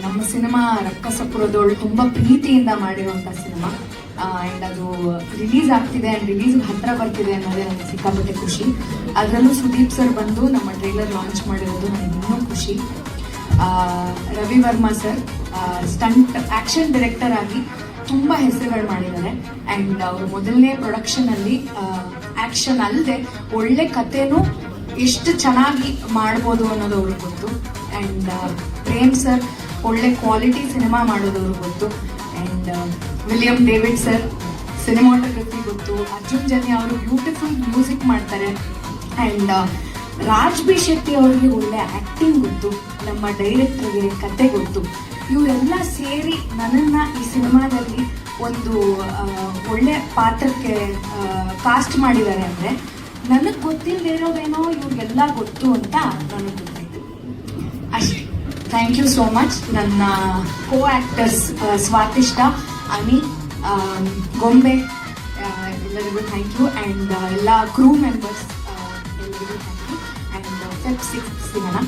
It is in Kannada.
ನಮ್ಮ ಸಿನಿಮಾ ರಕ್ಕಸಪುರದವಳು ತುಂಬ ಪ್ರೀತಿಯಿಂದ ಮಾಡಿರುವಂಥ ಸಿನಿಮಾ. ಆ್ಯಂಡ್ ಅದು ರಿಲೀಸ್ ಆಗ್ತಿದೆ ಆ್ಯಂಡ್ ರಿಲೀಸ್ ಹತ್ರ ಬರ್ತಿದೆ ಅನ್ನೋದೇ ನನಗೆ ಸಿಕ್ಕಾಪಟ್ಟೆ ಖುಷಿ. ಅದರಲ್ಲೂ ಸುದೀಪ್ ಸರ್ ಬಂದು ನಮ್ಮ ಟ್ರೈಲರ್ ಲಾಂಚ್ ಮಾಡಿರೋದು ನನಗೆ ಇನ್ನೂ ಖುಷಿ. Ravi Varma sir stunt action director ಆಗಿ ತುಂಬ ಹೆಸರುಗಳು ಮಾಡಿದ್ದಾರೆ. ಆ್ಯಂಡ್ ಅವರು ಮೊದಲನೇ ಪ್ರೊಡಕ್ಷನಲ್ಲಿ ಆ್ಯಕ್ಷನ್ ಅಲ್ಲದೆ ಒಳ್ಳೆ ಕಥೆನೂ ಎಷ್ಟು ಚೆನ್ನಾಗಿ ಮಾಡ್ಬೋದು ಅನ್ನೋದು ಅವ್ರಿಗೆ ಗೊತ್ತು. ಆ್ಯಂಡ್ ಪ್ರೇಮ್ ಸರ್ ಒಳ್ಳೆ ಕ್ವಾಲಿಟಿ ಸಿನಿಮಾ ಮಾಡೋದು ಅವ್ರಿಗೆ ಗೊತ್ತು. And William David sir cinematography ಗೊತ್ತು. ಅರ್ಜುನ್ ಜನ್ಯ ಅವರು ಬ್ಯೂಟಿಫುಲ್ ಮ್ಯೂಸಿಕ್ ಮಾಡ್ತಾರೆ. ಆ್ಯಂಡ್ ರಾಜ್ ಬಿ ಶೆಟ್ಟಿ ಅವರಿಗೆ ಒಳ್ಳೆ ಆ್ಯಕ್ಟಿಂಗ್ ಗೊತ್ತು. ನಮ್ಮ ಡೈರೆಕ್ಟರ್ಗೆ ಕತೆ ಗೊತ್ತು. ಇವರೆಲ್ಲ ಸೇರಿ ನನ್ನನ್ನು ಈ ಸಿನಿಮಾದಲ್ಲಿ ಒಂದು ಒಳ್ಳೆ ಪಾತ್ರಕ್ಕೆ ಕಾಸ್ಟ್ ಮಾಡಿದ್ದಾರೆ ಅಂದರೆ ನನಗೆ ಗೊತ್ತಿಲ್ಲದೆ ಇರೋದೇನೋ ಇವ್ರಿಗೆಲ್ಲ ಗೊತ್ತು ಅಂತ ನನಗೆ ಗೊತ್ತಾಯಿತು ಅಷ್ಟೇ. Thank you so much. ನನ್ನ ಕೋ ಆ್ಯಕ್ಟರ್ಸ್ ಸ್ವಾತಿಷ್ಠ, ಅನಿ, ಗೊಂಬೆ ಎಲ್ಲರಿಗೂ ಥ್ಯಾಂಕ್ ಯು. ಆ್ಯಂಡ್ ಎಲ್ಲ ಕ್ರೂ ಮೆಂಬರ್ಸ್ ಎಲ್ಲರಿಗೂ ಥ್ಯಾಂಕ್ ಯು. ಆ್ಯಂಡ್ ಫೆಬ್ 6 ಸಿಗೋಣ.